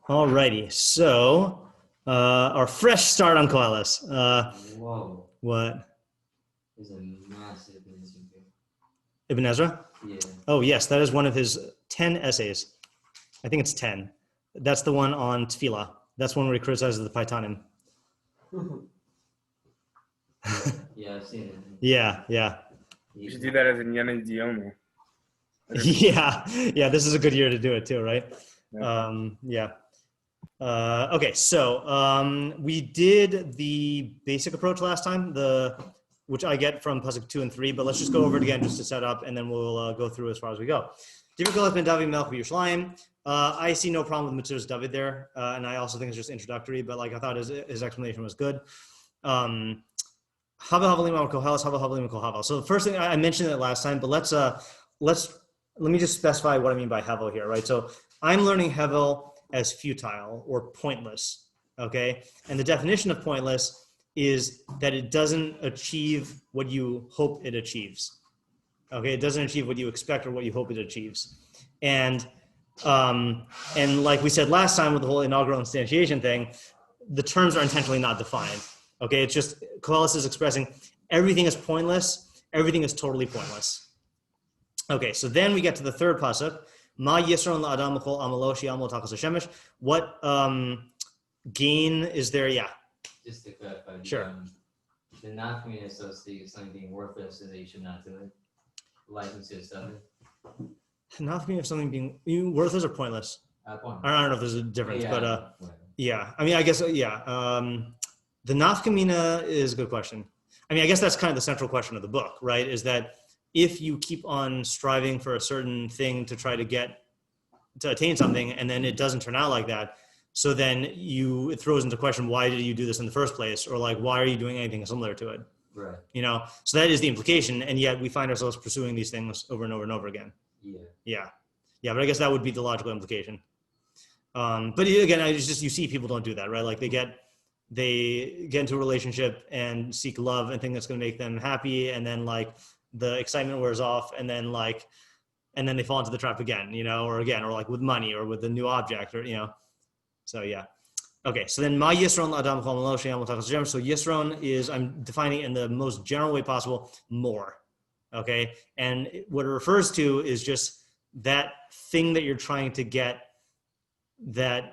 Alrighty, so our fresh start on Koheles. Whoa, What? there's a massive missing here. Ibn Ezra? Yeah. Oh yes, that is one of his 10 essays. I think it's 10. That's the one on Tefillah. That's one where he criticizes the Paitanim. Yeah, I've seen it. Yeah. You should do that as a Yemen Diomo. Yeah, this is a good year to do it too, right? Yeah. Okay, so we did the basic approach last time, which I get from Pasuk 2 and 3, but let's just go over it again just to set up, and then we'll go through as far as we go. Ben David Melch Yerushalayim. I see no problem with Mitzvah's David there, and I also think it's just introductory, but like I thought his explanation was good. So the first thing I mentioned it last time, but let me just specify what I mean by hevel here, right? So I'm learning hevel as futile or pointless, okay? And the definition of pointless is that it doesn't achieve what you hope it achieves, okay? It doesn't achieve what you expect or what you hope it achieves. And like we said last time with the whole inaugural instantiation thing, the terms are intentionally not defined, okay? It's just, Koheles is expressing everything is pointless, everything is totally pointless. Okay, so then we get to the third pasuk. Ma yisron la'adam l'chol amalo she'amol takas hashemesh. What gain is there? Yeah. Just to clarify. Sure. The not coming associated with something being worthless is that you should not do it. License to study. Not meaning of something being worthless or pointless. Point. I don't know if there's a difference, Yeah, but yeah. I mean, I guess yeah. The nafkamina is a good question. I mean, I guess that's kind of the central question of the book, right? Is that if you keep on striving for a certain thing to try to attain something, and then it doesn't turn out like that, so then it throws into question, why did you do this in the first place? Or like, why are you doing anything similar to it? Right. You know, so that is the implication. And yet we find ourselves pursuing these things over and over and over again. Yeah. But I guess that would be the logical implication. But again, you see people don't do that, right? Like they get into a relationship and seek love and think that's going to make them happy. And then like, the excitement wears off, and then they fall into the trap again, you know, or like with money or with a new object, or, you know, so yeah. Okay, so then ma yisron adam so yisron is, I'm defining it in the most general way possible, more, okay, and what it refers to is just that thing that you're trying to get, that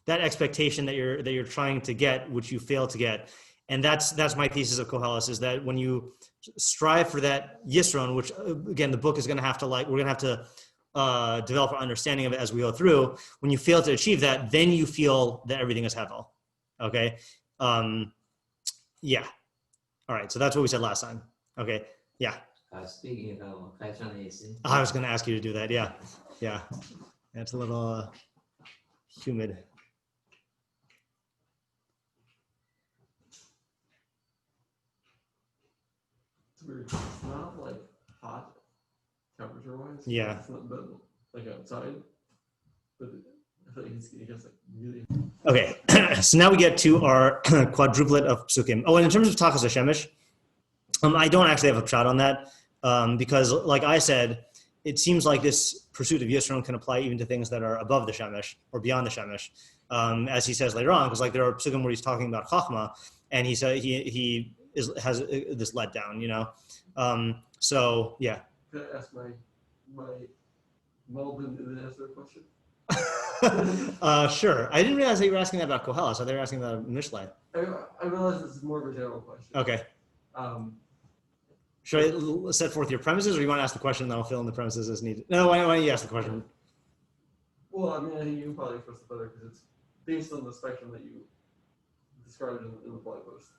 expectation that you're trying to get, which you fail to get. And that's my thesis of Koheles, is that when you strive for that yisron, which again, the book is going to have to we're going to have to develop our understanding of it as we go through. When you fail to achieve that, then you feel that everything is hevel. Okay. Yeah. All right. So that's what we said last time. Okay. Yeah. Speaking of hevel, can I turn the AC? I was going to ask you to do that. Yeah. It's a little humid. Weird. It's not like hot temperature wise. Yeah. It's not bad, like outside, but I feel like it gets like really. Okay, so now we get to our quadruplet of psukim. Oh, and in terms of takas hashemesh, I don't actually have a pshat on that because, like I said, it seems like this pursuit of yisron can apply even to things that are above the shemesh or beyond the shemesh, as he says later on. Because like there are psukim where he's talking about chachma, and he said he has this letdown, you know. So yeah. Can I ask my Melbourne Ibn Ezra question? Sure. I didn't realize that you were asking that about Koheles. So they were asking about Mishlei. I realize this is more of a general question. Okay. Should I set forth your premises, or you want to ask the question and then I'll fill in the premises as needed? No, why don't you ask the question? Well, I mean, I think you can probably express it better because it's based on the spectrum that you described in the blog post.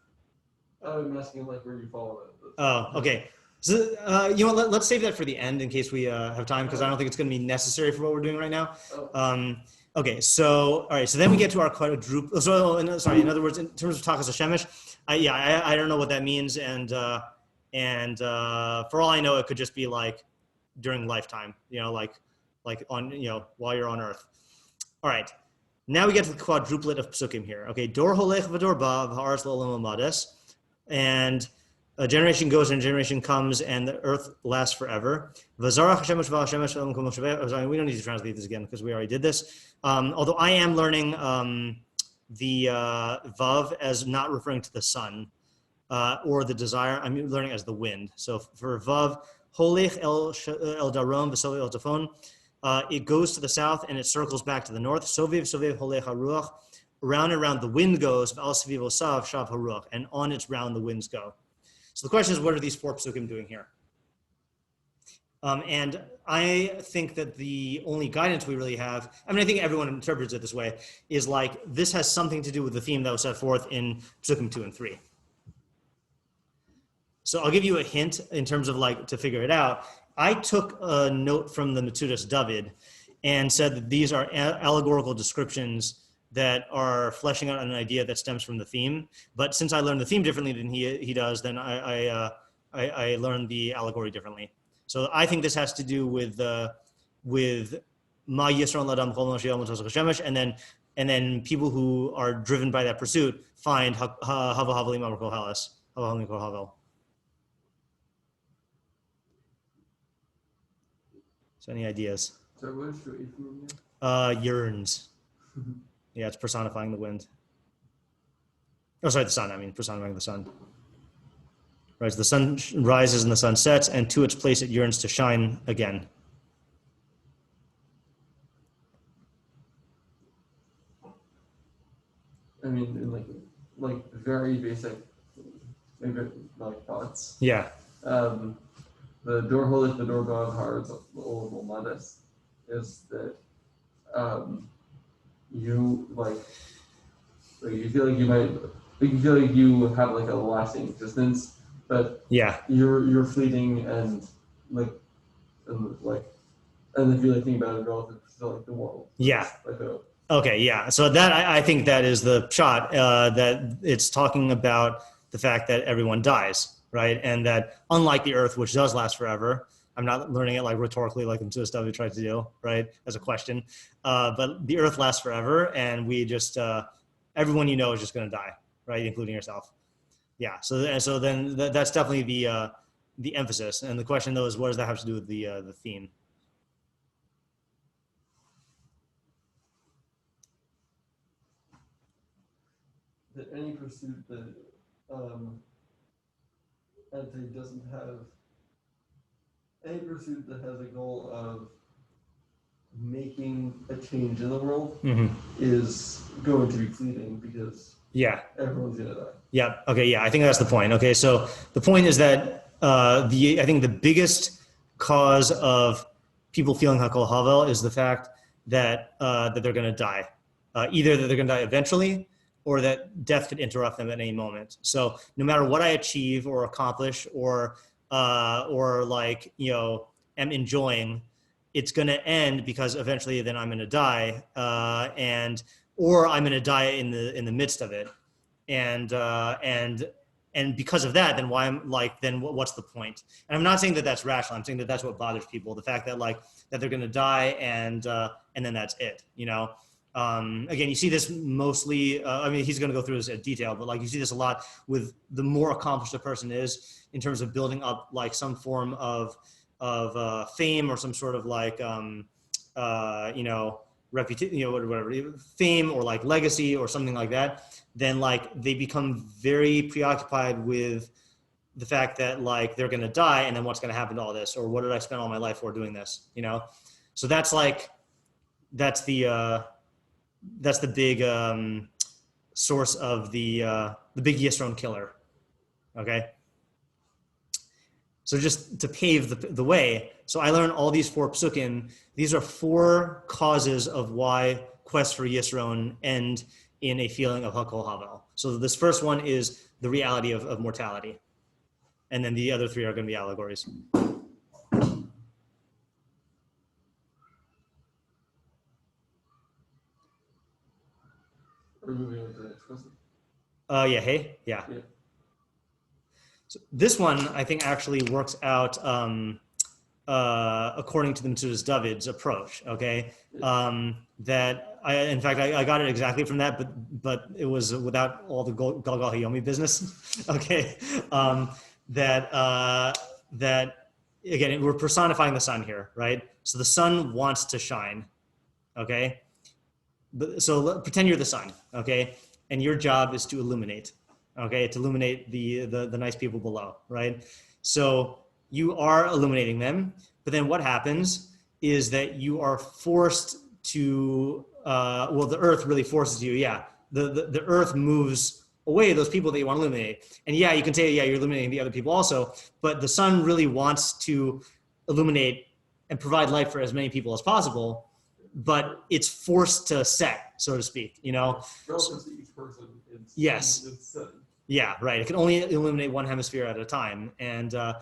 I'm asking like where you follow it. Oh, okay. So you know what? Let's save that for the end in case we have time, because I don't think it's going to be necessary for what we're doing right now. Okay. So all right. So then we get to our quadruple. So in other words, in terms of takas hashemesh, I don't know what that means, and for all I know, it could just be like during lifetime. You know, like on, you know, while you're on Earth. All right. Now we get to the quadruplet of psukim here. Okay. Dor holech v'dor ba v'haaretz la'olam amades. And A generation goes and a generation comes, and the earth lasts forever. V'zarach Hashemesh v'Hashemesh v'Elam kol Moshe Rabbeinu. We don't need to translate this again because we already did this. Although I am learning the Vav as not referring to the sun or the desire. I'm learning as the wind. So for Vav, Holech el Darom v'Sovev el Tafon. It goes to the south and it circles back to the north. Sovev Sovev Holech haruach. Round and round the wind goes. V'al Saviv osav shav haruach. And on its round the winds go. So the question is, what are these 4 psukim doing here? And I think that the only guidance we really have, I mean, I think everyone interprets it this way, is like this has something to do with the theme that was set forth in psukim 2 and 3. So I'll give you a hint in terms of like to figure it out. I took a note from the Metzudas David and said that these are allegorical descriptions that are fleshing out an idea that stems from the theme. But since I learned the theme differently than he does, then I learned the allegory differently. So I think this has to do with Ma Yisron Ladam Chol Moshe Hashemesh, and then people who are driven by that pursuit find Hava Havalim Amar Koheles, Hava Havalim Kohavel. So any ideas? So what is your Yearns. Yeah, it's personifying the wind. Oh, sorry, the sun. I mean, personifying the sun. Right, so the sun rises and the sun sets, and to its place it yearns to shine again. I mean, in like very basic, maybe like thoughts. Yeah. The door holdeth the door God hearts of the old modest is that you like you feel like you feel like you have like a lasting existence, but yeah, you're fleeting and if you like think about it relative to like the world. Yeah. Like okay. Yeah. So that I think that is the shot that it's talking about the fact that everyone dies. Right, and that unlike the Earth, which does last forever, I'm not learning it like rhetorically, like Metzudas David tried to do, right, as a question. But the Earth lasts forever, and we just everyone you know is just going to die, right, including yourself. Yeah. So then that's definitely the emphasis, and the question though is, what does that have to do with the theme? That any pursuit that entity doesn't have any pursuit that has a goal of making a change in the world is going to be fleeting because everyone's gonna die. Yeah. Okay. Yeah. I think that's the point. Okay. So the point is that I think the biggest cause of people feeling hakol havel is the fact that that they're going to die, either that they're going to die eventually, or that death could interrupt them at any moment. So no matter what I achieve or accomplish or like, you know, am enjoying, it's going to end because eventually then I'm going to die, or I'm going to die in the midst of it. And because of that, then why I'm like, then what's the point? And I'm not saying that that's rational. I'm saying that that's what bothers people. The fact that like, that they're going to die and then that's it, you know? Again, you see this mostly, I mean, he's going to go through this in detail, but like you see this a lot with the more accomplished a person is in terms of building up like some form of fame or some sort of like, you know, reputation, you know, whatever, fame or like legacy or something like that, then like they become very preoccupied with the fact that like they're going to die and then what's going to happen to all this, or what did I spend all my life for doing this, you know? So that's like, that's the big source of the big Yisron killer. Okay. So just to pave the way, so I learned all these 4 psukim. These are 4 causes of why quests for Yisron end in a feeling of hakol havel. So this first one is the reality of mortality. And then the other 3 are going to be allegories. Are we moving on to the next question? Yeah, hey? Yeah. So this one, I think, actually works out according to the Metzudas David's approach, okay? That in fact, I got it exactly from that, but it was without all the Galgal Hayomi business, okay? that again, we're personifying the sun here, right? So the sun wants to shine, okay? So pretend you're the sun, okay? And your job is to illuminate, okay? To illuminate the nice people below, right? So you are illuminating them, but then what happens is that you are forced to, well, the earth really forces you, yeah. The earth moves away those people that you want to illuminate. And yeah, you can say, yeah, you're illuminating the other people also, but the sun really wants to illuminate and provide light for as many people as possible, but it's forced to set, so to speak, you know? Relative to each person, Yes. it's setting. Yeah, right. It can only illuminate one hemisphere at a time. And so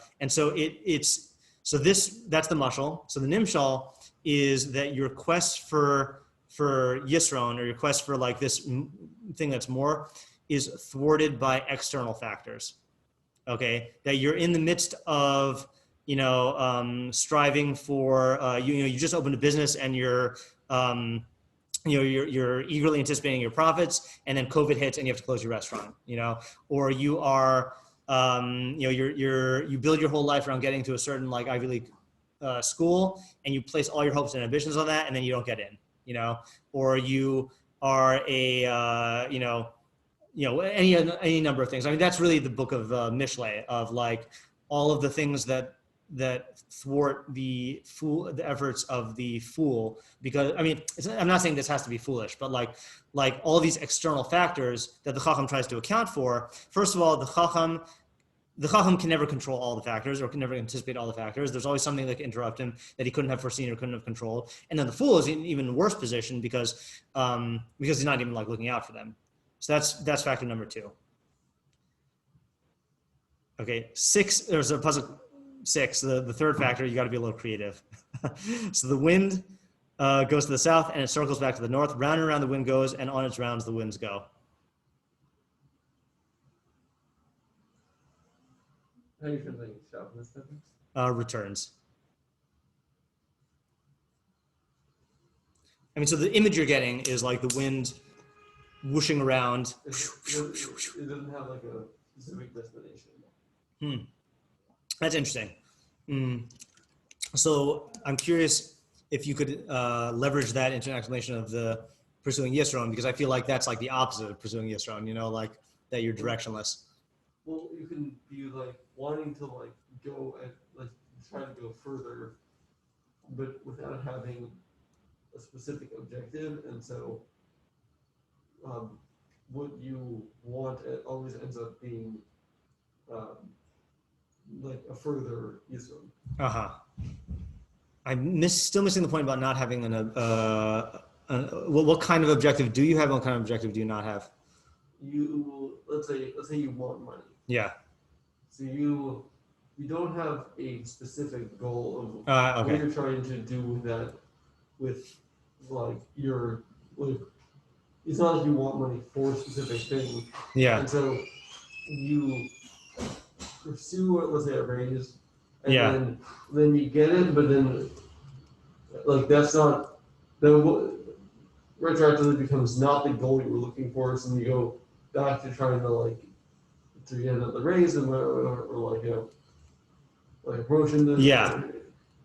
that's the mashal. So the nimshal is that your quest for Yisron, or your quest for like this thing that's more, is thwarted by external factors. Okay, that you're in the midst of, striving for, you just opened a business and you're eagerly anticipating your profits, and then COVID hits and you have to close your restaurant, or you are, you build your whole life around getting to a certain like Ivy League school, and you place all your hopes and ambitions on that, and then you don't get in, or you are any number of things. I mean, that's really the book of Mishlei, of like all of the things that thwart the efforts of the fool. Because I mean, I'm not saying this has to be foolish, but like all these external factors that the Chacham tries to account for. First of all, the Chacham can never control all the factors, or can never anticipate all the factors. There's always something that can interrupt him that he couldn't have foreseen or couldn't have controlled. And then the fool is in an even worse position because he's not even like looking out for them. So that's factor number 2. Okay, 6. There's a puzzle 6. The third factor, you got to be a little creative. So the wind goes to the south and it circles back to the north. Round and round the wind goes, and on its rounds the winds go. How do you feel like sharpness difference? Returns. I mean, so the image you're getting is like the wind whooshing around. It doesn't have like a specific destination. That's interesting. So I'm curious if you could leverage that into an explanation of the pursuing Yisron, because I feel like that's like the opposite of pursuing Yisron, like that you're directionless. Well, you can be like wanting to like go and like try to go further, but without having a specific objective, and so what you want, it always ends up being like a further Yisron. I'm still missing the point about not having what kind of objective do you have? What kind of objective do you not have? Let's say you want money. Yeah. So you don't have a specific goal of Okay. what you're trying to do with that, with like your like. It's not like you want money for a specific thing. Yeah. And so you pursue, let's say, a raise, and then you get it, but then like that's not retroactively becomes not the goal you were looking for. So you go back to trying to get another raise or like a promotion. Yeah.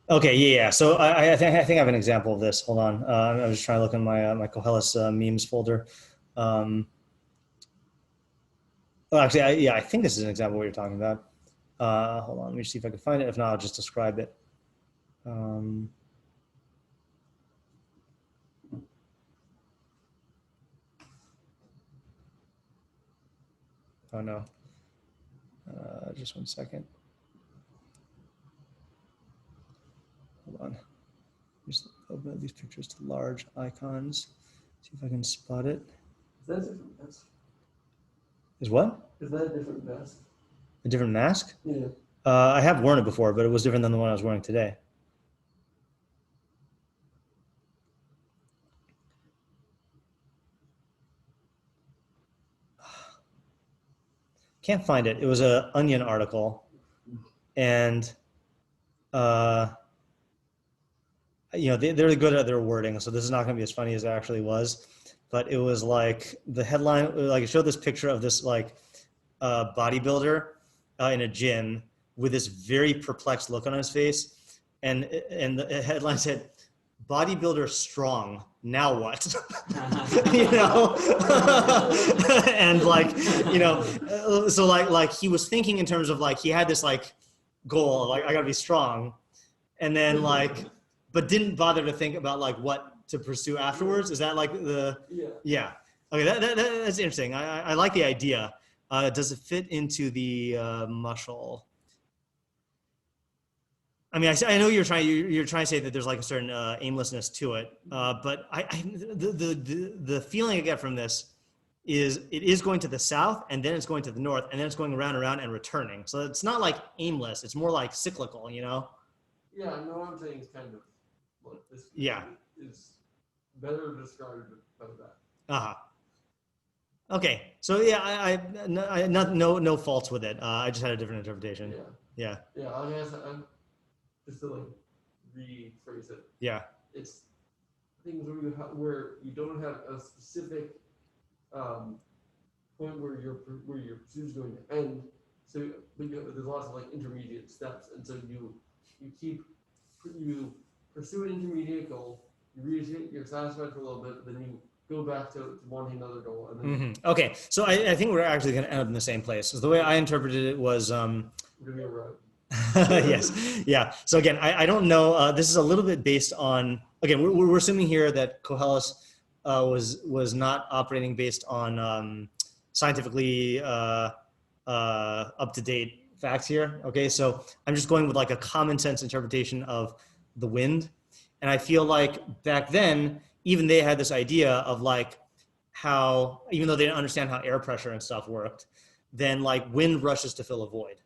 Okay. Yeah. So I think I have an example of this. Hold on. I'm just trying to look in my Koheles memes folder. Actually, I think this is an example of what you're talking about. Hold on. Let me see if I can find it. If not, I'll just describe it. Oh no. Just one second. Hold on. Just open these pictures to large icons. See if I can spot it. Is that a different mask? Is what? Is that a different mask? A different mask? Yeah. I have worn it before, but it was different than the one I was wearing today. Can't find it. It was an Onion article, and they're good at their wording, so this is not going to be as funny as it actually was. But it was like the headline, like it showed this picture of this like bodybuilder in a gym with this very perplexed look on his face. And the headline said, "Bodybuilder strong, now what?" You know? And like, you know, so like he was thinking in terms of like, he had this like goal, like I gotta be strong. And then like, but didn't bother to think about like what to pursue afterwards. Is that like yeah. Okay, that's interesting. I like the idea. Does it fit into the muscle? I mean, I know you're trying to say that there's like a certain aimlessness to it, but the feeling I get from this is it is going to the south, and then it's going to the north, and then it's going around and returning. So it's not like aimless; it's more like cyclical, you know? Yeah, no, what I'm saying is kind of like this. Yeah, is better described by that. Uh-huh. Okay, so yeah, I no faults with it. I just had a different interpretation. Yeah. I guess I'm just to like rephrase it. Yeah. It's things where you don't have a specific point where your pursuit is going to end. So, but there's lots of like intermediate steps, and so you pursue an intermediate goal. You reach it, you're satisfied for a little bit, then you go back to wanting another goal. And then Okay, so I think we're actually going to end up in the same place. So the way I interpreted it was, yes, yeah. So again, I don't know. This is a little bit based on, again, we're assuming here that Koheles was not operating based on scientifically up-to-date facts here. Okay, so I'm just going with like a common sense interpretation of the wind. And I feel like back then, even they had this idea of like how, even though they didn't understand how air pressure and stuff worked, then like wind rushes to fill a void,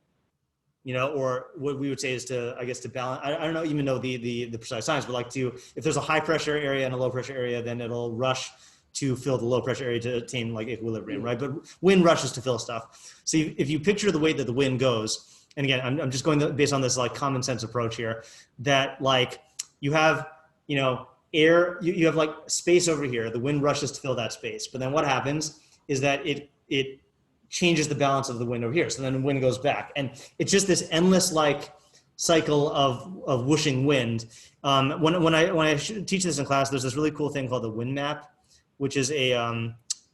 you know, or what we would say is to, I guess, to balance. I don't know, even know the precise science, but like if there's a high pressure area and a low pressure area, then it'll rush to fill the low pressure area to attain like equilibrium, right? But wind rushes to fill stuff. So if you picture the way that the wind goes, and again, I'm just going based on this like common sense approach here, that like you have, you know, air, you have like space over here, the wind rushes to fill that space. But then what happens is that it changes the balance of the wind over here. So then the wind goes back. And it's just this endless like cycle of whooshing wind. When I teach this in class, there's this really cool thing called the wind map, which is a,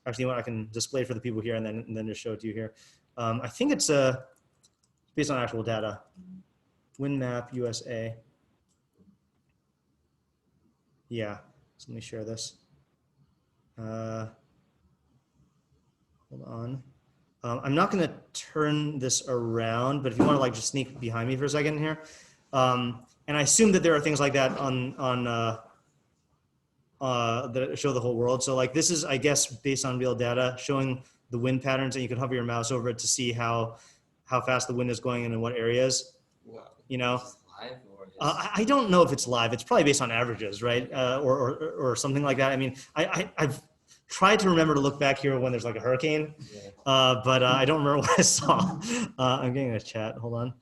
actually what I can display for the people here and then just show it to you here. I think it's based on actual data. Wind map USA. Yeah, so let me share this. Hold on. I'm not going to turn this around, but if you want to like just sneak behind me for a second here. And I assume that there are things like that on that show the whole world. So like this is, I guess, based on real data showing the wind patterns, and you can hover your mouse over it to see how fast the wind is going and in what areas. Wow. You know. I don't know if it's live. It's probably based on averages, right? Or something like that. I mean, I've tried to remember to look back here when there's like a hurricane, but I don't remember what I saw. I'm getting a chat. Hold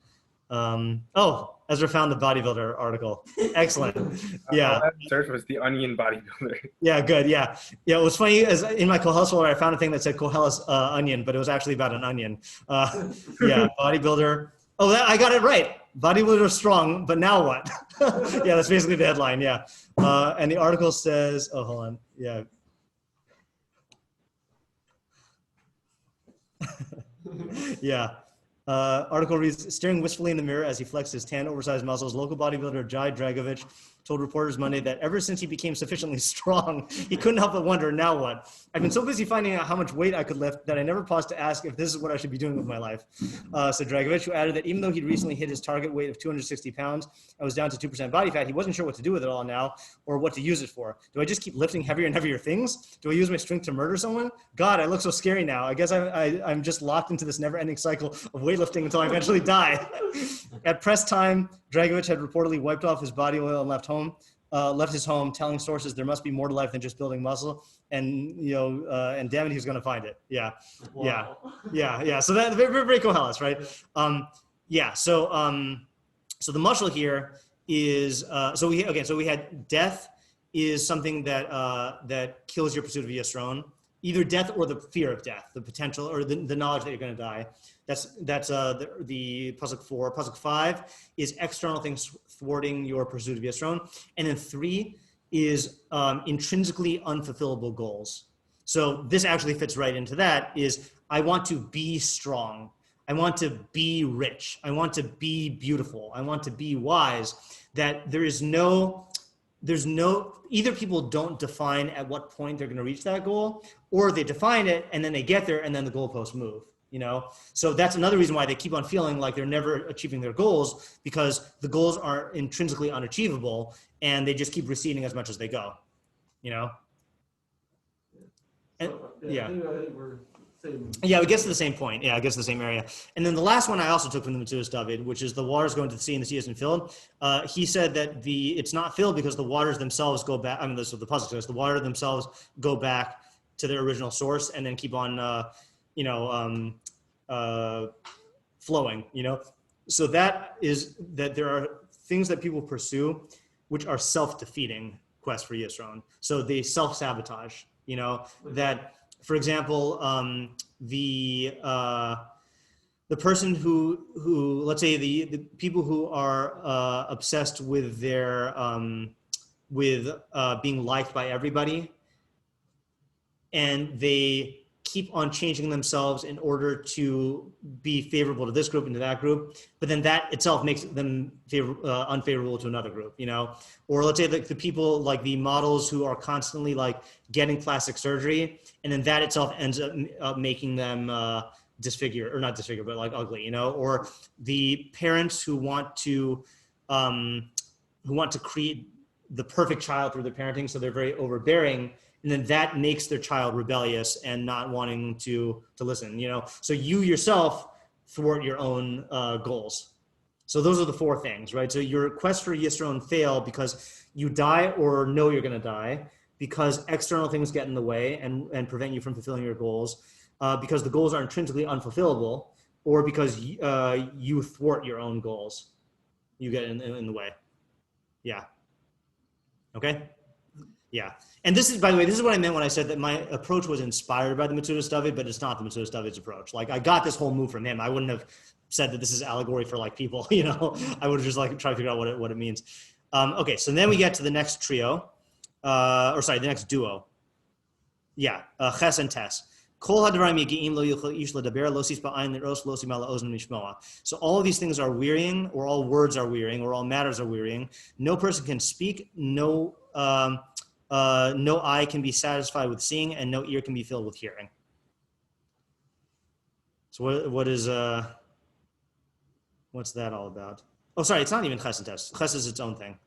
on. Oh, Ezra found the bodybuilder article. Excellent. Yeah. Search was the onion bodybuilder. Yeah, good. Yeah. It was funny. As in my Koheles folder, I found a thing that said Koheles onion, but it was actually about an onion. Yeah, bodybuilder. Oh, I got it right. Bodybuilder strong, but now what? Yeah, that's basically the headline. Yeah, and the article says, oh, hold on. Yeah. Yeah. Article reads, staring wistfully in the mirror as he flexed his tan, oversized muscles, local bodybuilder Jai Dragovich told reporters Monday that ever since he became sufficiently strong, he couldn't help but wonder, now what? I've been so busy finding out how much weight I could lift that I never paused to ask if this is what I should be doing with my life. Said Dragovich, who added that even though he'd recently hit his target weight of 260 pounds and was down to 2% body fat, he wasn't sure what to do with it all now or what to use it for. Do I just keep lifting heavier and heavier things? Do I use my strength to murder someone? God, I look so scary now. I guess I'm just locked into this never-ending cycle of weightlifting until I eventually die. At press time, Dragovich had reportedly wiped off his body oil and left his home, telling sources there must be more to life than just building muscle, and and damn it, he was going to find it. Yeah, wow. yeah. So that very, very Koheles, right? Yeah. So the muscle here is so we had death is something that kills your pursuit of estrone. either death or the fear of death, the potential or the knowledge that you're going to die. That's the pasuk 4. Pasuk 5 is external things thwarting your pursuit of Yisron, and then 3 is intrinsically unfulfillable goals. So this actually fits right into that. Is I want to be strong. I want to be rich. I want to be beautiful. I want to be wise. That there's no, either people don't define at what point they're going to reach that goal, or they define it and then they get there and then the goalposts move, you know? So that's another reason why they keep on feeling like they're never achieving their goals, because the goals are intrinsically unachievable and they just keep receding as much as they go, you know? And, yeah. I think we're same. Yeah, it gets to the same point. Yeah, it gets to the same area. And then the last one I also took from the Metzudas David, which is the waters going to the sea and the sea isn't filled. He said that it's not filled because the waters themselves go back. I mean, this is what the puzzle says. The waters themselves go back to their original source and then keep on, flowing. You know, so that is that there are things that people pursue which are self-defeating quests for Yisron. So they self-sabotage. You know that. For example, the person who let's say the people who are obsessed with their being liked by everybody, and they keep on changing themselves in order to be favorable to this group and to that group, but then that itself makes them unfavorable to another group, you know? Or let's say the people like the models who are constantly like getting plastic surgery, and then that itself ends up making them disfigure, or not disfigure, but like ugly, you know? Or the parents who want to create the perfect child through their parenting, so they're very overbearing, and then that makes their child rebellious and not wanting to listen, you know? So you yourself thwart your own goals. So those are the 4 things, right? So your quest for Yisron fail because you die or know you're gonna die, because external things get in the way and prevent you from fulfilling your goals, because the goals are intrinsically unfulfillable, or because you thwart your own goals. You get in the way. Yeah. Okay? Yeah. And this is, by the way, this is what I meant when I said that my approach was inspired by the Metzudas David, but it's not the Metzudas David's approach. Like, I got this whole move from him. I wouldn't have said that this is allegory for like people, you know? I would have just like tried to figure out what it means. Okay, so then we get to the next trio, the next duo. Yeah, Ches and Tes. So all of these things are wearying, or all words are wearying, or all matters are wearying. No person can speak, no eye can be satisfied with seeing, and no ear can be filled with hearing. So what's that all about? Oh, sorry, it's not even Ches and Tes. Ches is its own thing.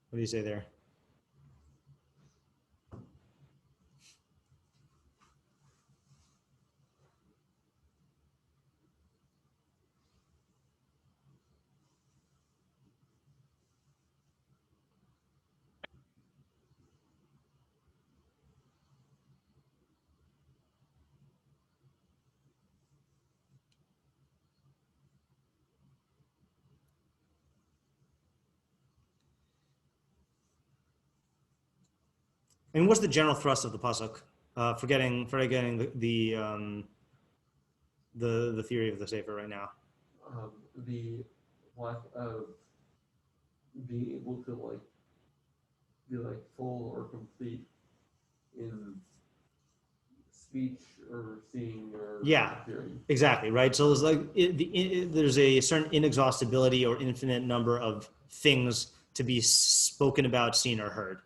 What do you say there? I mean, what's the general thrust of the pasuk? Forgetting the theory of the sefer right now. The lack of being able to like be like full or complete in speech or seeing or hearing. Exactly, right? So there's like there's a certain inexhaustibility or infinite number of things to be spoken about, seen, or heard.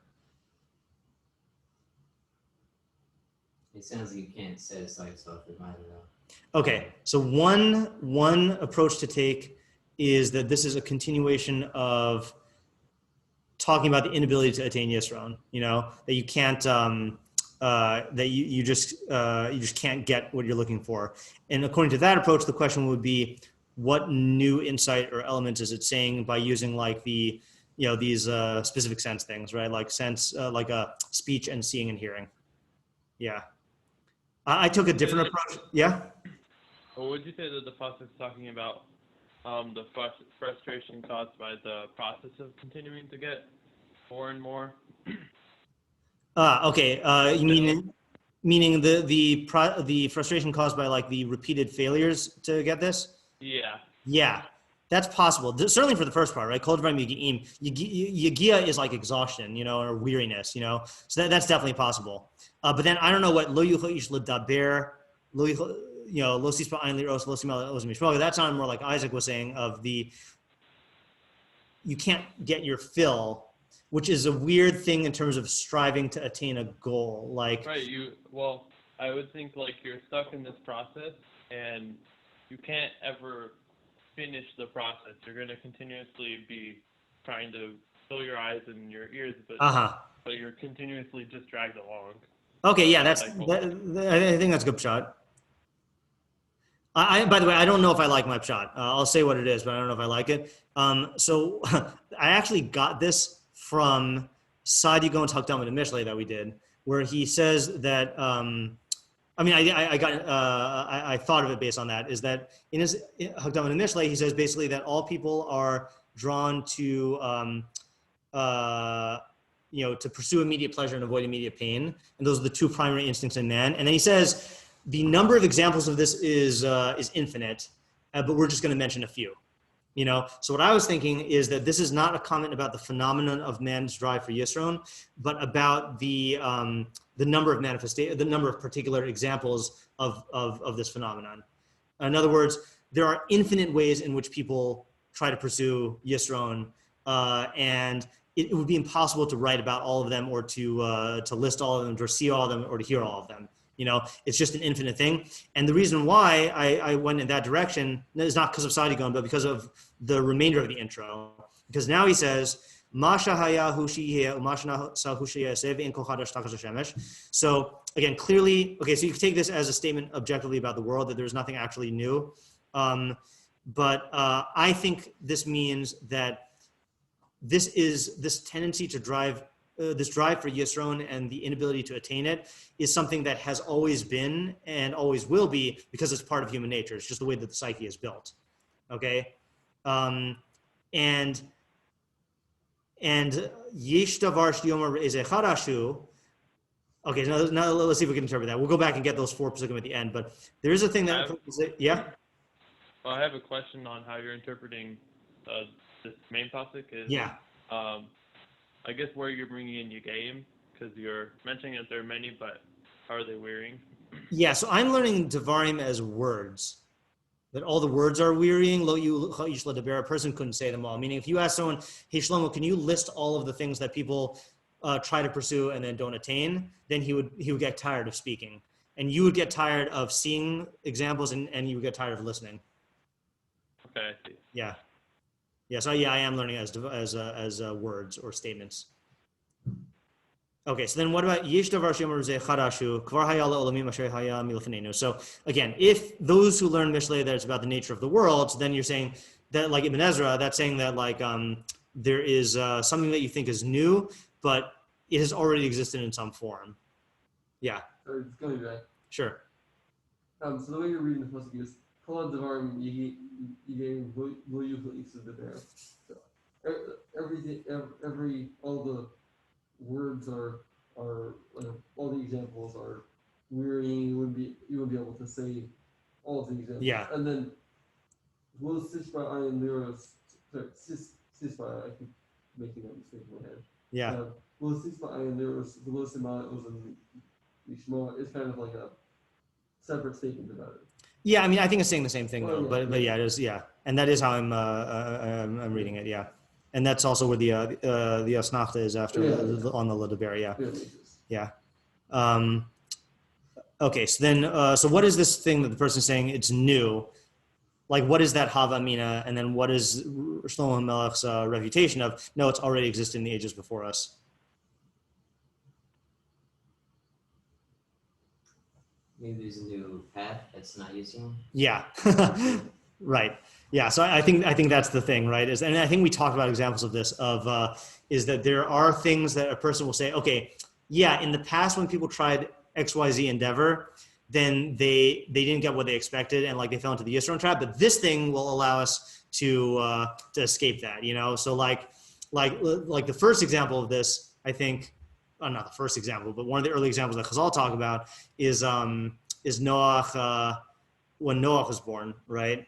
It sounds like you can't satisfy yourself with either though. Okay, so one approach to take is that this is a continuation of talking about the inability to attain Yisron. You know, that you can't that you just can't get what you're looking for. And according to that approach, the question would be, what new insight or elements is it saying by using like the, you know, these specific sense things, right? Like sense, like a speech and seeing and hearing. Yeah. I took a different approach. Yeah. Or would you say that the pasuk is talking about the frustration caused by the process of continuing to get more and more. Okay. You meaning the frustration caused by like the repeated failures to get this? Yeah. Yeah, that's possible. Certainly for the first part, right? Kol dvarim yigi'im. Yigia is like exhaustion, or weariness, So that's definitely possible. But then I don't know what lo yuchel ish ledaber, lo sispa ein liros, lo simel ozim yishmol. That sounded more like Isaac was saying of the you can't get your fill, which is a weird thing in terms of striving to attain a goal. Like Right. I would think like you're stuck in this process and you can't ever finish the process. You're going to continuously be trying to fill your eyes and your ears, but you're continuously just dragged along. Okay, yeah, I think that's a good shot. By the way, I don't know if I like my shot. I'll say what it is, but I don't know if I like it. So I actually got this from Sadi Gon's Hakdama to Mishlei that we did, where he says that. I thought of it based on that. Is that in his Hakdama to Mishlei, he says basically that all people are drawn to to pursue immediate pleasure and avoid immediate pain, and those are the two primary instincts in man. And then he says the number of examples of this is infinite, but we're just going to mention a few. So what I was thinking is that this is not a comment about the phenomenon of man's drive for Yisron, but about the number of the number of particular examples of this phenomenon. In other words, there are infinite ways in which people try to pursue Yisron, and it would be impossible to write about all of them or to list all of them, or see all of them, or to hear all of them. It's just an infinite thing. And the reason why I went in that direction is not because of Sadigon, but because of the remainder of the intro. Because now he says, so again, clearly, okay, so you can take this as a statement objectively about the world, that there's nothing actually new. But I think this means that this tendency to drive, this drive for Yisron and the inability to attain it is something that has always been and always will be, because it's part of human nature. It's just the way that the psyche is built. Okay. And yesh davar sh'yomer re'ezeh chadashu. Okay, now let's see if we can interpret that. We'll go back and get those 4 psukim at the end, but there is a thing that, yeah? Well, I have a question on how you're interpreting this main topic. Yeah. I guess where you're bringing in Yigayim, because you're mentioning that there are many, but how are they wearying? Yeah, so I'm learning Devarim as words. That all the words are wearying. Lo yish ledaber, a person couldn't say them all. Meaning, if you ask someone, hey Shlomo, can you list all of the things that people try to pursue and then don't attain? Then he would get tired of speaking, and you would get tired of seeing examples, and you would get tired of listening. Okay, I see. Yeah. So yeah, I am learning as words or statements. Okay, so then what about Yesh davar she'omer zeh chadashu kvar haya la'olamim asher haya milefneinu? So again, if those who learn Mishlei that it's about the nature of the world, then you're saying that, like Ibn Ezra, that's saying that like there is something that you think is new, but it has already existed in some form. Yeah. It's going back. Sure. So the way you're reading the pasuk is Kol Devarim Yigayim Lo Yuchel Ish Ledaber. Every all the words are all the examples are wearying. You wouldn't be able to say all of the examples. Yeah. And then Lo Sishba Ayin Liros. Sisba, I keep making that mistake in my head. Yeah. Lo Sisba Ayin Liros. Lo Sima Ozim Yishma is kind of like a separate statement about it. Yeah, I mean, I think it's saying the same thing though, yeah. but yeah, it is, yeah, and that is how I'm reading it, yeah, and that's also where the asnachta is after on the ledaber, yeah. Okay, so then, so what is this thing that the person's saying it's new? Like, what is that hava mina, and then what is Shlomo Melech's refutation of? No, it's already existed in the ages before us. Maybe there's a new path that's not using. Yeah, right. Yeah, so I think that's the thing, right? And I think we talked about examples of this. Is that there are things that a person will say, okay, yeah, in the past when people tried XYZ endeavor, then they didn't get what they expected, and like they fell into the Yisron trap. But this thing will allow us to escape that, you know. So like the first example of this, I think, not the first example, but one of the early examples that Chazal talk about is Noach, when Noach was born, right?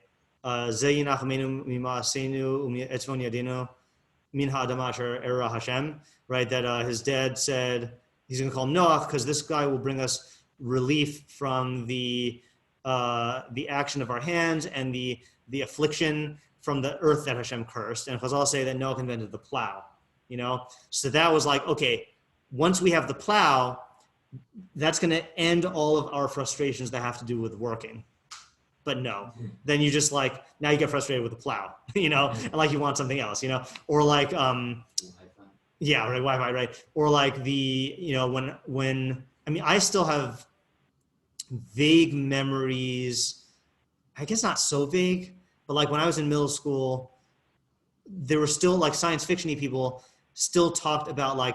Right, that his dad said he's going to call him Noach because this guy will bring us relief from the action of our hands and the affliction from the earth that Hashem cursed. And Chazal say that Noach invented the plow, you know? So that was like, okay, once we have the plow, that's going to end all of our frustrations that have to do with working. But no, then you just like, now you get frustrated with the plow, you know, and like you want something else, you know, or like, yeah, right, Wi-Fi, right. Or like you know, when, I mean, I still have vague memories, I guess not so vague, but like when I was in middle school, there were still like science fiction-y people still talked about like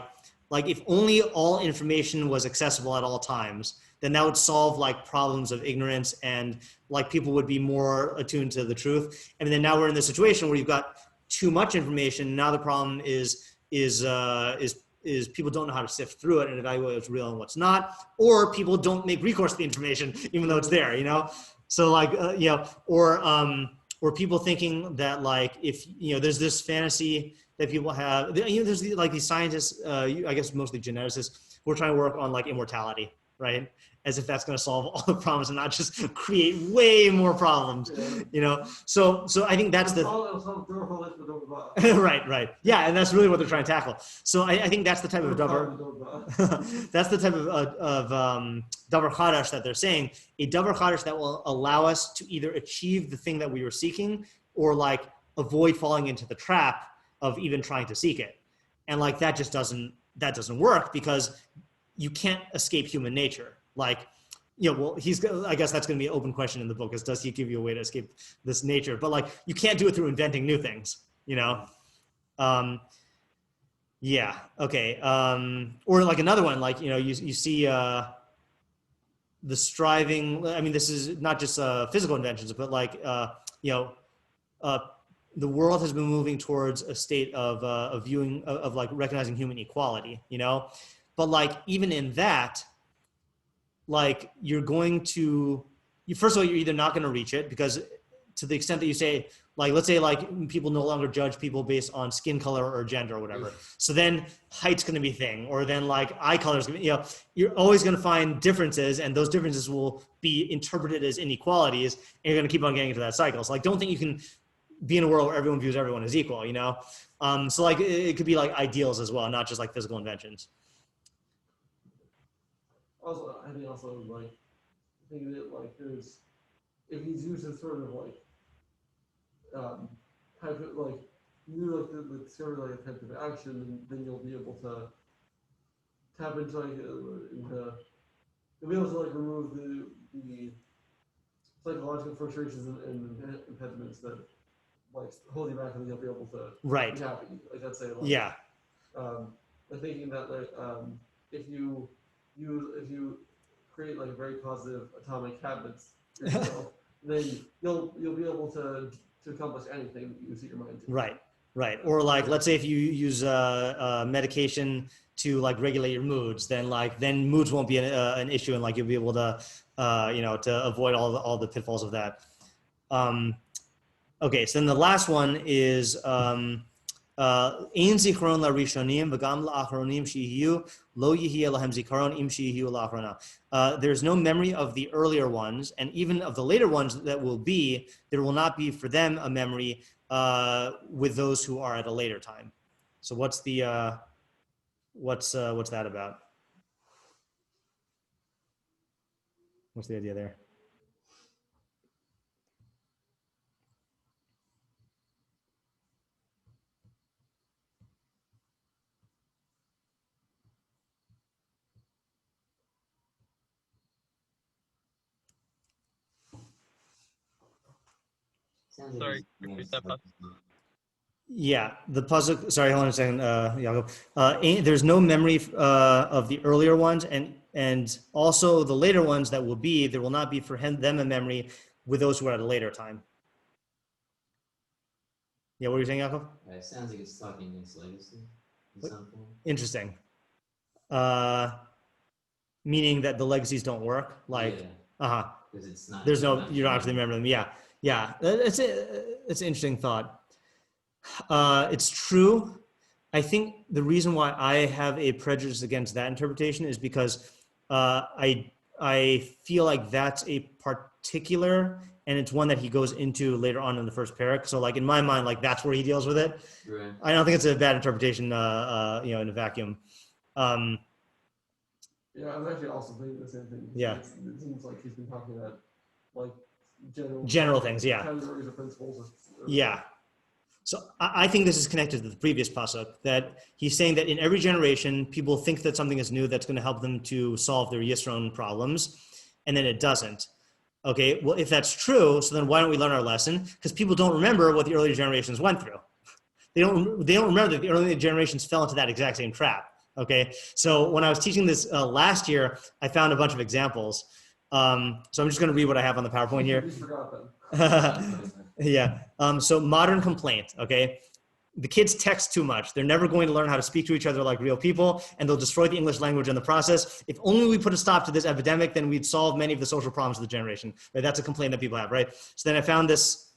if only all information was accessible at all times, then that would solve like problems of ignorance and like people would be more attuned to the truth. And then now we're in this situation where you've got too much information. Now the problem is people don't know how to sift through it and evaluate what's real and what's not, or people don't make recourse to the information even though it's there, you know? So like, you know, or people thinking that like, if, you know, there's this fantasy that people have, you know, there's like these scientists, I guess mostly geneticists, who are trying to work on like immortality, right? As if that's going to solve all the problems and not just create way more problems, you know? So I think that's right. Yeah. And that's really what they're trying to tackle. So I think that's the type of that's the type of davar chadash that they're saying, a davar chadash that will allow us to either achieve the thing that we were seeking or like avoid falling into the trap of even trying to seek it. And like, that doesn't work because you can't escape human nature. Like, you know, well, I guess that's going to be an open question in the book is, does he give you a way to escape this nature? But like, you can't do it through inventing new things, you know? Yeah. Okay. Or like another one, like, you know, you see the striving, I mean, this is not just physical inventions, but like, you know, the world has been moving towards a state of viewing, of like recognizing human equality, you know? But like, even in that, like first of all, you're either not going to reach it because to the extent that you say, like, let's say like people no longer judge people based on skin color or gender or whatever. So then height's going to be a thing, or then like eye color is going to be, you know, you're always going to find differences and those differences will be interpreted as inequalities and you're going to keep on getting into that cycle. So like, don't think you can be in a world where everyone views everyone as equal, you know? So like, it could be like ideals as well, not just like physical inventions. Also, I think like thinking that like there's, if he's used as sort of like type of like the discovery like a type of action, then you'll be able to tap into like you'll be able to like remove the psychological frustrations and impediments that like hold you back, and then you'll be able to be happy. Like I'd say, like, yeah. I'm thinking that like if you create like very positive atomic habits yourself, then you'll be able to accomplish anything that you set your mind to. Right. Or like, let's say if you use medication to like regulate your moods, then moods won't be an issue, and like you'll be able to you know, to avoid all the pitfalls of that. Okay, so then the last one is ein zichron larishonim v'gam la'achronim shehiyu lo yihiyeh lahem zikaron im shehiyu la'achrona. There's no memory of the earlier ones, and even of the later ones that will be, there will not be for them a memory with those who are at a later time. So what's the what's that about? What's the idea there? Sorry, repeat that part. Yeah, the puzzle. Sorry, hold on a second, Jacob. There's no memory of the earlier ones, and And also the later ones that will be, there will not be for them a memory with those who are at a later time. Yeah, what were you saying, Yaakov? It sounds like it's talking against legacy in some form. Interesting. Meaning that the legacies don't work, like, yeah, because it's not. There's no, not you don't actually changing. remember them. Yeah. It's an interesting thought. It's true. I think the reason why I have a prejudice against that interpretation is because I feel like that's a particular, and it's one that he goes into later on in the first parak. So like in my mind, like that's where he deals with it. Right. I don't think it's a bad interpretation, in a vacuum. Yeah, I was actually also thinking the same thing. Yeah. It seems like he's been talking about like General things, yeah. Categories or principles. Yeah. So I think this is connected to the previous pasuk, that he's saying that in every generation, people think that something is new that's going to help them to solve their Yisron problems, and then it doesn't. Okay, well, if that's true, so then why don't we learn our lesson? Because people don't remember what the earlier generations went through. They don't remember that the earlier generations fell into that exact same trap. Okay, so when I was teaching this last year, I found a bunch of examples. So I'm just going to read what I have on the PowerPoint here. You forgot them. Yeah. So modern complaint. Okay. The kids text too much. They're never going to learn how to speak to each other like real people, and they'll destroy the English language in the process. If only we put a stop to this epidemic, then we'd solve many of the social problems of the generation. Right? That's a complaint that people have, right? So then I found this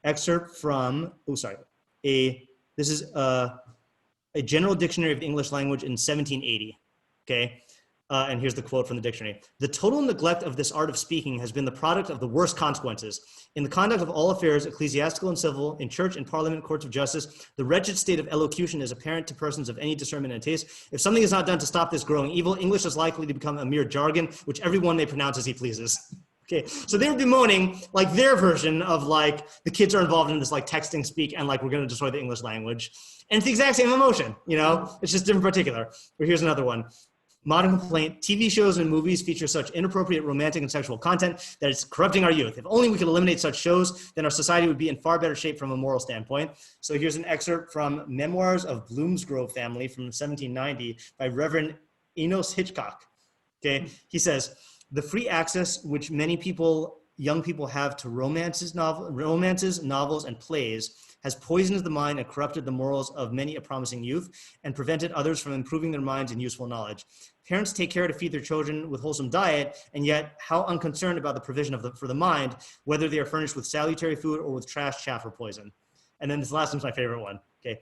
excerpt from, this is a general dictionary of the English language in 1780. Okay. And here's the quote from the dictionary. The total neglect of this art of speaking has been the product of the worst consequences. In the conduct of all affairs, ecclesiastical and civil, in church and parliament, courts of justice, the wretched state of elocution is apparent to persons of any discernment and taste. If something is not done to stop this growing evil, English is likely to become a mere jargon, which everyone may pronounce as he pleases. Okay, so they were bemoaning like their version of like the kids are involved in this like texting speak and like we're going to destroy the English language. And it's the exact same emotion, it's just different particular. But here's another one. Modern complaint, TV shows and movies feature such inappropriate romantic and sexual content that it's corrupting our youth. If only we could eliminate such shows, then our society would be in far better shape from a moral standpoint. So here's an excerpt from Memoirs of Bloomsgrove Family from 1790 by Reverend Enos Hitchcock. Okay, he says, the free access which many young people have to romances, novels, and plays has poisoned the mind and corrupted the morals of many a promising youth and prevented others from improving their minds in useful knowledge. Parents take care to feed their children with wholesome diet, and yet how unconcerned about the provision for the mind, whether they are furnished with salutary food or with trash, chaff, or poison. And then this last one's my favorite one. Okay.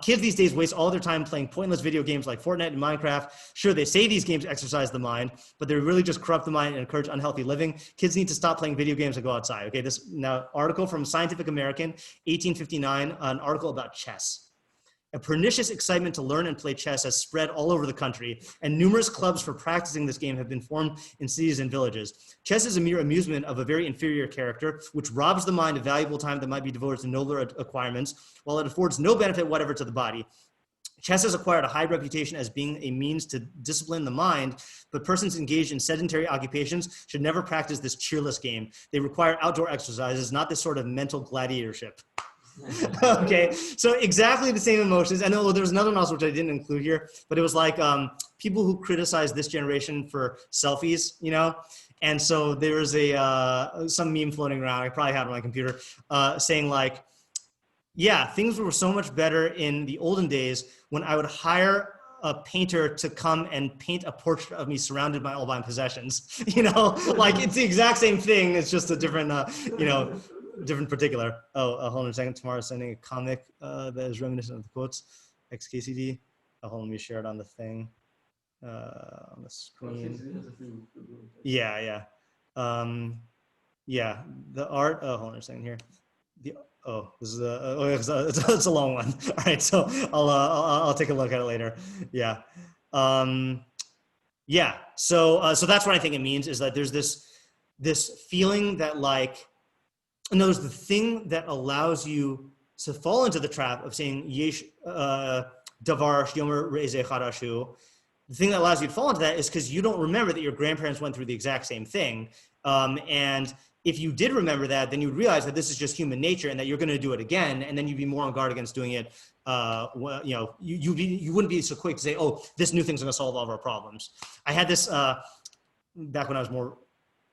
Kids these days waste all their time playing pointless video games like Fortnite and Minecraft. Sure, they say these games exercise the mind, but they really just corrupt the mind and encourage unhealthy living. Kids need to stop playing video games and go outside. Okay, this now article from Scientific American, 1859, an article about chess. A pernicious excitement to learn and play chess has spread all over the country, and numerous clubs for practicing this game have been formed in cities and villages. Chess is a mere amusement of a very inferior character, which robs the mind of valuable time that might be devoted to nobler acquirements, while it affords no benefit whatever to the body. Chess has acquired a high reputation as being a means to discipline the mind, but persons engaged in sedentary occupations should never practice this cheerless game. They require outdoor exercises, not this sort of mental gladiatorship. Okay, so exactly the same emotions. And there was another one also which I didn't include here, but it was like people who criticize this generation for selfies, and so there was some meme floating around, I probably had it on my computer, saying like, yeah, things were so much better in the olden days when I would hire a painter to come and paint a portrait of me surrounded by all my possessions. Like it's the exact same thing. It's just a different, different particular. Hold on a second. Tomorrow's sending a comic that is reminiscent of the quotes. XKCD. Hold on, let me share it on the thing. On the screen. Yeah. Yeah. The art. Hold on a second here. This is it's a long one. All right, so I'll take a look at it later. Yeah. Yeah. So that's what I think it means, is that there's this feeling that like, no, the thing that allows you to fall into the trap of saying yesh davar shyomer re'ezeh chadashu. The thing that allows you to fall into that is because you don't remember that your grandparents went through the exact same thing, and if you did remember that, then you'd realize that this is just human nature and that you're going to do it again, and then you'd be more on guard against doing it. You wouldn't be so quick to say, oh, this new thing's going to solve all of our problems. I had this back when I was more.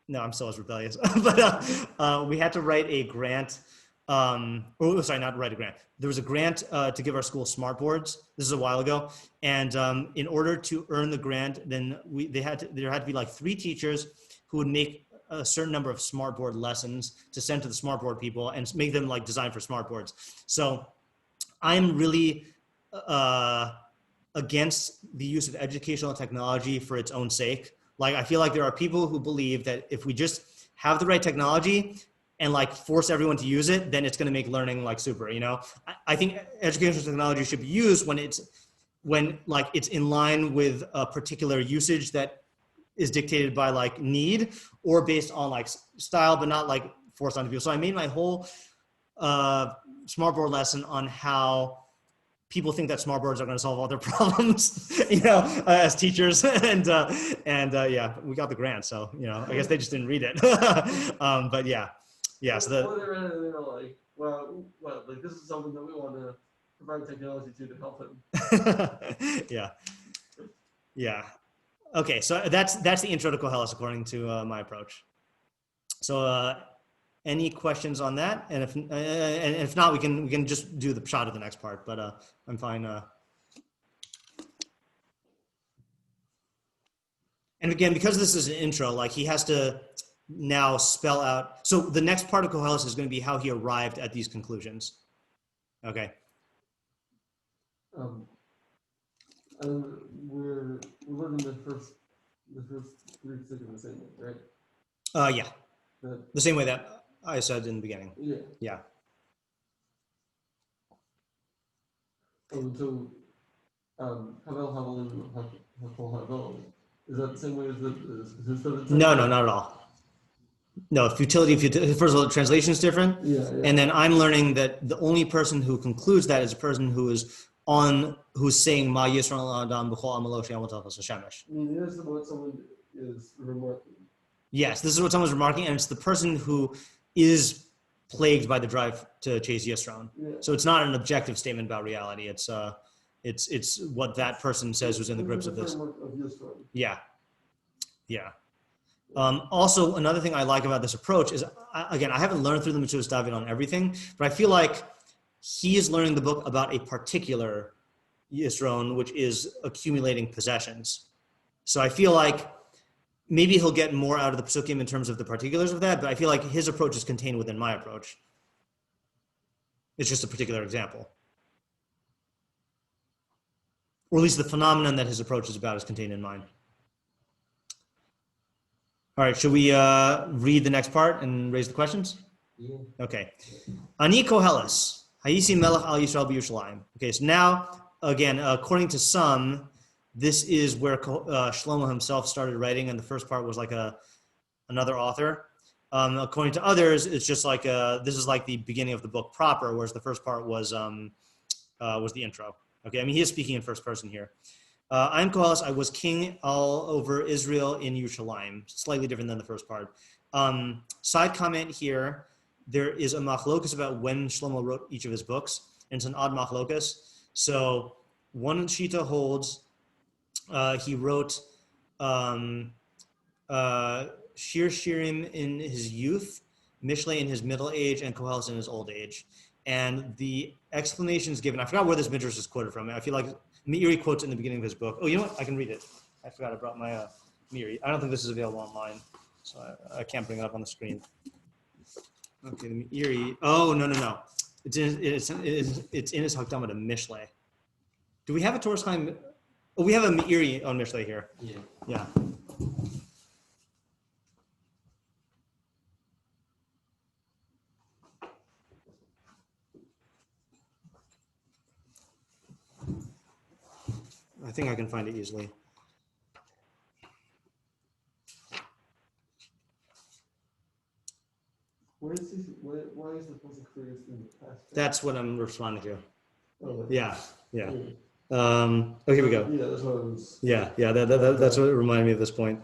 No, I'm still as rebellious. But we had to write a grant. Not write a grant. There was a grant to give our school smart boards. This is a while ago, and in order to earn the grant, then there had to be like 3 teachers who would make a certain number of smart board lessons to send to the smart board people and make them like designed for smart boards. So I'm really against the use of educational technology for its own sake. Like, I feel like there are people who believe that if we just have the right technology and like force everyone to use it, then it's going to make learning like super, I think educational technology should be used when it's in line with a particular usage that is dictated by like need or based on like style, but not like forced onto people. So I made my whole smartboard lesson on how people think that smartboards are going to solve all their problems, as teachers, and yeah, we got the grant, so I guess they just didn't read it. But yeah. So they're like, well, like this is something that we want to provide technology to help them. Yeah. Okay, so that's the intro to Koheles according to my approach. So any questions on that? And if not, we can just do the shot of the next part. But I'm fine. And again, because this is an intro, like he has to now spell out. So the next part of Koheles is going to be how he arrived at these conclusions. Okay. And we're learning the first 3 sticks in the same way, right? Yeah. The same way that I said in the beginning. Yeah. So, Havel, and Havel, is that the same way as the No, not at all. No, futility. First of all, the translation is different. Yeah. And then I'm learning that the only person who concludes that is a person who's saying Ma Yisrael Adam B'chol Amaloshi Amatafas Hashemesh. This is what someone is remarking. Yes, this is what someone's remarking, and it's the person who is plagued by the drive to chase Yisrael. Yeah. So it's not an objective statement about reality. It's what that person says who's in the grips of this. Yeah. Also, another thing I like about this approach is, I haven't learned through the Mitzvahs David on everything, but I feel like he is learning the book about a particular Yisron, which is accumulating possessions. So I feel like maybe he'll get more out of the Pesukim in terms of the particulars of that, but I feel like his approach is contained within my approach. It's just a particular example. Or at least the phenomenon that his approach is about is contained in mine. All right, should we read the next part and raise the questions? Yeah. Okay. Ani Koheles, Hayisi Melech al Yisrael b'Yerushalayim. Okay, so now, again, according to some, this is where Shlomo himself started writing, and the first part was like another author. According to others, it's just like this is like the beginning of the book proper, whereas the first part was the intro. Okay, I mean, he is speaking in first person here. I'm Koheles, I was king all over Israel in Yerushalayim. Slightly different than the first part. Side comment here, there is a machlokus about when Shlomo wrote each of his books, and it's an odd machlokus. So one Shita holds he wrote Shir Shirim in his youth, Mishlei in his middle age, and Koheles in his old age. And the explanations given, I forgot where this midrash is quoted from. I feel like Meiri quotes in the beginning of his book. Oh, you know what? I can read it. I forgot I brought my Meiri. I don't think this is available online, so I can't bring it up on the screen. Okay, the Meiri. Oh, no. It's in his Hakdama to Mishlei. Do we have a Torah time? Oh, we have a Meiri on Mishlei here. Yeah. I think I can find it easily. Why is the person curious in the past? That's what I'm responding to. Oh, Yeah. Oh, here we go. Yeah, that's what I was. Yeah. That's what reminded me of this point.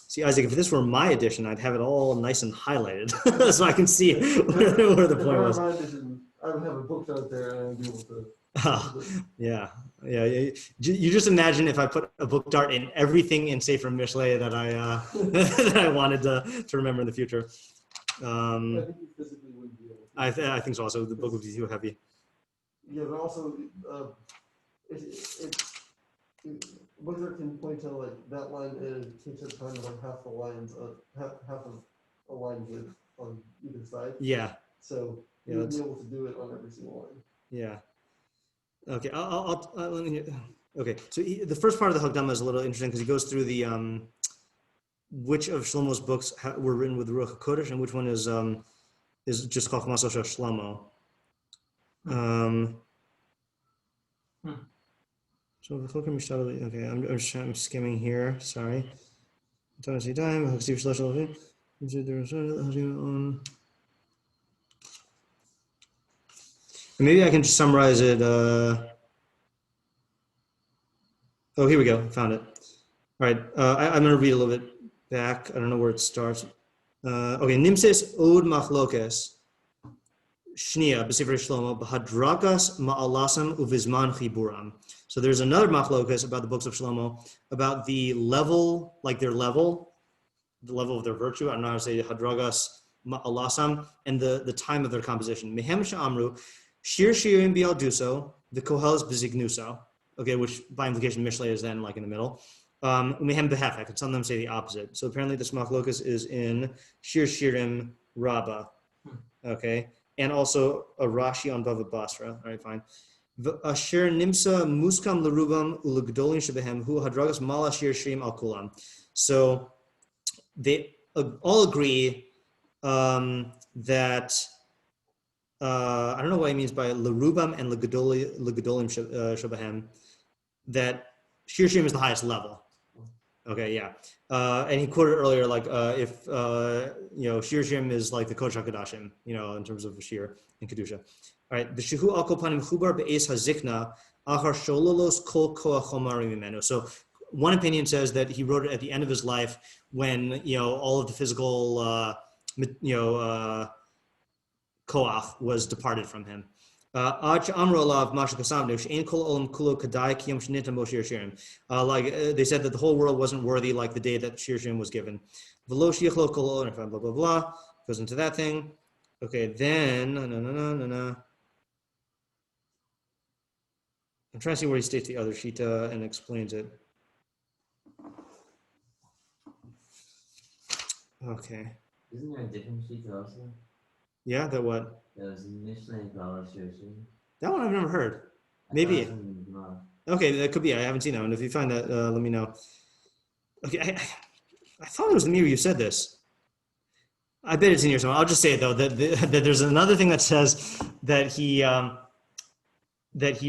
See, Isaac, if this were my edition, I'd have it all nice and highlighted so I can see where the point was. I would have a book out there and I'd be able to. Yeah. You just imagine if I put a book dart in everything in Sefer Mishlei that I that I wanted to remember in the future. I think you physically wouldn't be able to. I think so. Also, the book would be too heavy. Yeah, but also, Wizard can point to like that line takes up kind of like half the lines of half of a line width on either side. Yeah. So Yeah, you would be able to do it on every single line. Yeah. Okay. Let me. Okay. So the first part of the Hagdama is a little interesting because he goes through the which of Shlomo's books were written with the Ruach HaKodesh and which one is just Chochmas Shel Shlomo. So okay, I'm skimming here. Sorry. Maybe I can just summarize it. Oh, here we go. Found it. All right. I'm going to read a little bit back. I don't know where it starts. Okay. Nimses od machlokes. Shnia b'sefer Shlomo b'hadrakas ma'alasam uvizman chiburam. So there's another machlokas about the books of Shlomo about the level, like their level, the level of their virtue. I don't know how to say hadragas ma'alasam, and the time of their composition. Mehem she'amru shir shirim bialduso the Koheles b'zignuso. Okay, which by implication Mishlei is then like in the middle. Mehem behefek, and some of them say the opposite. So apparently this machlokas is in shir shirim rabbah. Okay. And also a Rashi on Bava Basra. All right, fine. Asher nimsa muskam lerubam ulegdolin shebehem hu hadragas mal ashir shrim al kulam. So they all agree that I don't know what he means by lerubam and legdolim shebehem, that shir shrim is the highest level. Okay, yeah. And he quoted earlier, like if shir shim is like the Kodesh HaKodashim, in terms of shir and kedusha. All right, the shehu al kol panim chubar be'es hazikna achar shololos kol koach chomarim mimenu. So one opinion says that he wrote it at the end of his life when all of the physical koach was departed from him. Like they said that the whole world wasn't worthy like the day that Shir Shim was given. Blah blah blah. Goes into that thing. Okay, then I'm trying to see where he states the other shita and explains it. Okay. Isn't there a different sheet also? Yeah, that what? There's Mishlei Koheles Shir Shir. That one I've never heard. Maybe. Okay, that could be. I haven't seen that one. If you find that, let me know. Okay, I thought it was the mirror you said this. I bet it's in here somewhere. I'll just say it though that there's another thing that says that he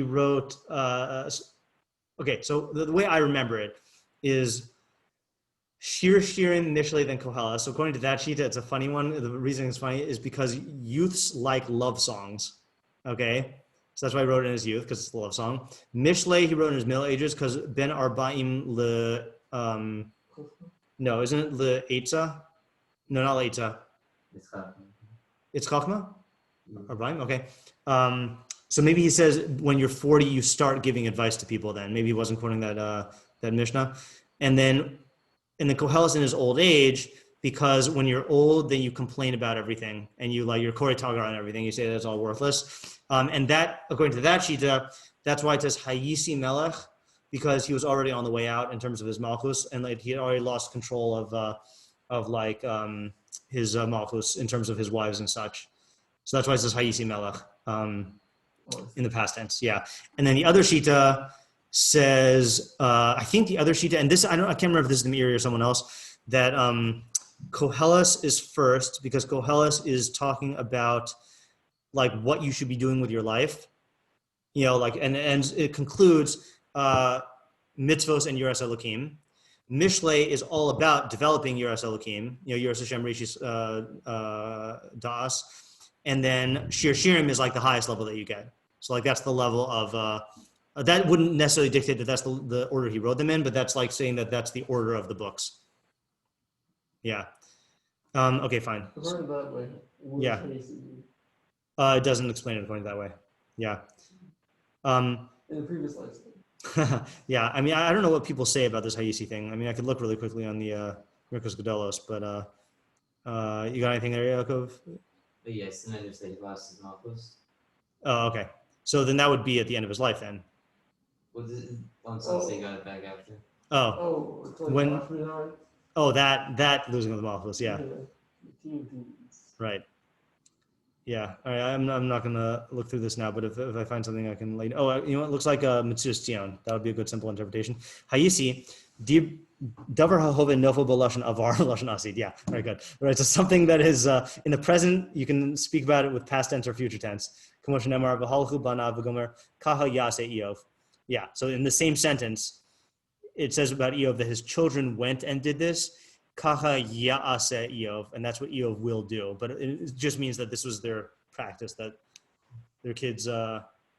wrote. Okay, so the way I remember it is Shir Shirim Mishlei then Koheles. So according to that sheet, it's a funny one. The reason it's funny is because youths like love songs. Okay, so that's why he wrote it in his youth, because it's a love song. Mishlei he wrote in his middle ages because Ben Arba'im le no, isn't it le Eitza? No, not le Eitza. It's Chachma? Arba'im? Okay. So maybe he says when you're 40, you start giving advice to people then. Maybe he wasn't quoting that Mishnah. And then in the Koheles in his old age, because when you're old, then you complain about everything and you like your Korei Tagar on everything. You say that's all worthless. And that, according to that shita, that's why it says Hayisi Melech, because he was already on the way out in terms of his Malchus, and like he had already lost control of his Malchus in terms of his wives and such. So that's why it says Hayisi Melech in the past tense. Yeah. And then the other shita says, I think the other shita, and this I can't remember if this is the Meiri or someone else, that Koheles is first because Koheles is talking about like what you should be doing with your life, and it concludes mitzvos and Yiras Elokim. Mishlei is all about developing Yiras Elokim, Yiras Hashem Rishis Das, and then Shir Shirim is like the highest level that you get. So like that's the level of that wouldn't necessarily dictate that that's the order he wrote them in, but that's like saying that that's the order of the books. Yeah. Okay, fine. According to that way, what Yeah. does Hayesi mean? It doesn't explain it according to that way. Yeah. Um, In the previous lifetime. yeah. I mean, I don't know what people say about this Hayesi thing. I mean, I could look really quickly on the Mirkos Gedolos, but you got anything there, Yaakov? But yes, and I just say he lost his malchus. Oh, okay. So then that would be at the end of his life then. Well, on some say he got it back after. Oh, Oh, it's like When- Ashminar. oh, that losing of the Malchus. Yeah. The teams. Right. Yeah. All right. I'm not gonna look through this now, but if I find something I can later. Oh, you know what? It looks like Metzudas Tzion. That would be a good simple interpretation. Hayisi, davar hahove nofo b'lashon avar lashon asid. Yeah. Very good. Right. So something that is in the present, you can speak about it with past tense or future tense. Kamoshin emar v'halchu bana v'gomer kaha yase Eov. Yeah. So in the same sentence, it says about Eov that his children went and did this. Kaha ya'ase Eov, and that's what Eov will do. But it just means that this was their practice, that their kids,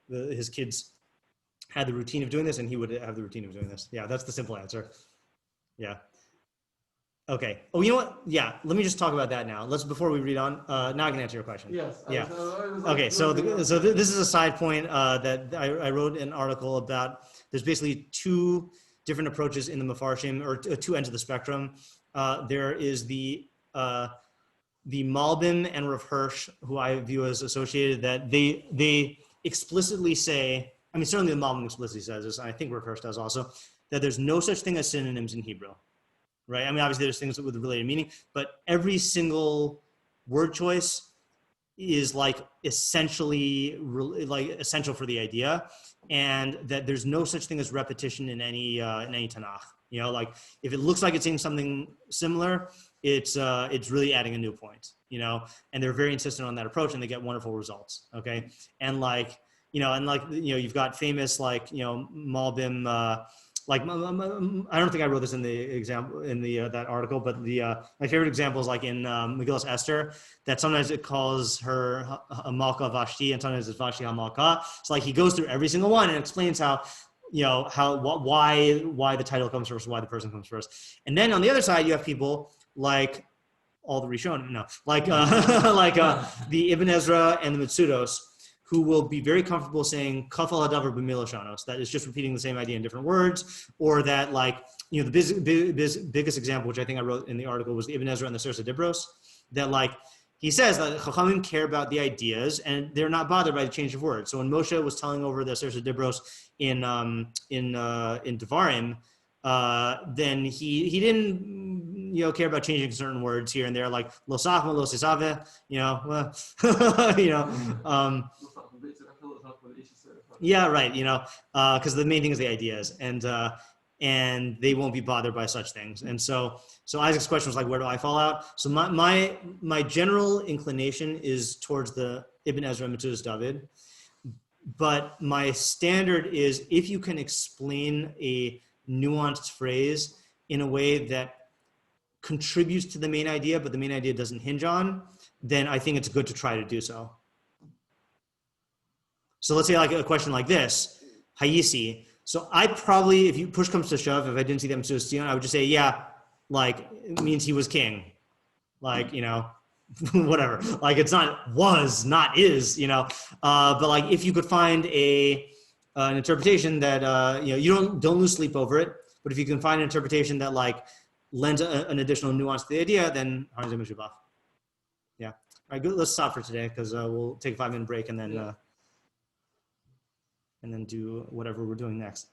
his kids had the routine of doing this, and he would have the routine of doing this. Yeah, that's the simple answer. Yeah. Okay. Oh, you know what? Yeah, let me just talk about that now. Before we read on, now I can answer your question. Yes. Yeah. I was like, Okay, so this is a side point that I wrote an article about. There's basically two different approaches in the Mefarshim, or two ends of the spectrum. There is the Malbim and Rav Hirsch, who I view as associated, that they explicitly say, I mean, certainly the Malbim explicitly says this, and I think Rav Hirsch does also, that there's no such thing as synonyms in Hebrew, right? I mean, obviously there's things with related meaning, but every single word choice is like essentially like essential for the idea, and that there's no such thing as repetition in any Tanakh. You know, like if it looks like it's saying something similar, it's really adding a new point. You know, and they're very insistent on that approach, and they get wonderful results. Okay, and you've got famous Malbim. Like I don't think I wrote this in the example in the that article, but my favorite example is like in Megillas Esther, that sometimes it calls her Malka Vashti and sometimes it's Vashti HaMalka. So like he goes through every single one and explains how why the title comes first, why the person comes first, and then on the other side you have people like all the Rishonim, the Ibn Ezra and the Mitsudos, who will be very comfortable saying kafal hadavar b'miloshanos, that is just repeating the same idea in different words, or that the biggest example, which I think I wrote in the article, was the Ibn Ezra and the Sefer Dibros, that he says that Chachamim care about the ideas and they're not bothered by the change of words. So when Moshe was telling over the Sefer Dibros in Devarim, then he didn't care about changing certain words here and there, like lo sachma lo sisave, yeah, right. Because the main thing is the ideas, and they won't be bothered by such things. And so Isaac's question was like, where do I fall out? So my general inclination is towards the Ibn Ezra Metzudas David, but my standard is if you can explain a nuanced phrase in a way that contributes to the main idea, but the main idea doesn't hinge on, then I think it's good to try to do so. So let's say like a question like this, Hayisi. So I probably, if you push comes to shove, if I didn't see them to Tzion, I would just say, yeah, like it means he was king. Like, whatever. Like it's not was, not is, but like if you could find an interpretation that, you don't lose sleep over it, but if you can find an interpretation that like lends an additional nuance to the idea, then Harzim Mishubach. Yeah. All right, good. Let's stop for today because we'll take a 5-minute break and then do whatever we're doing next.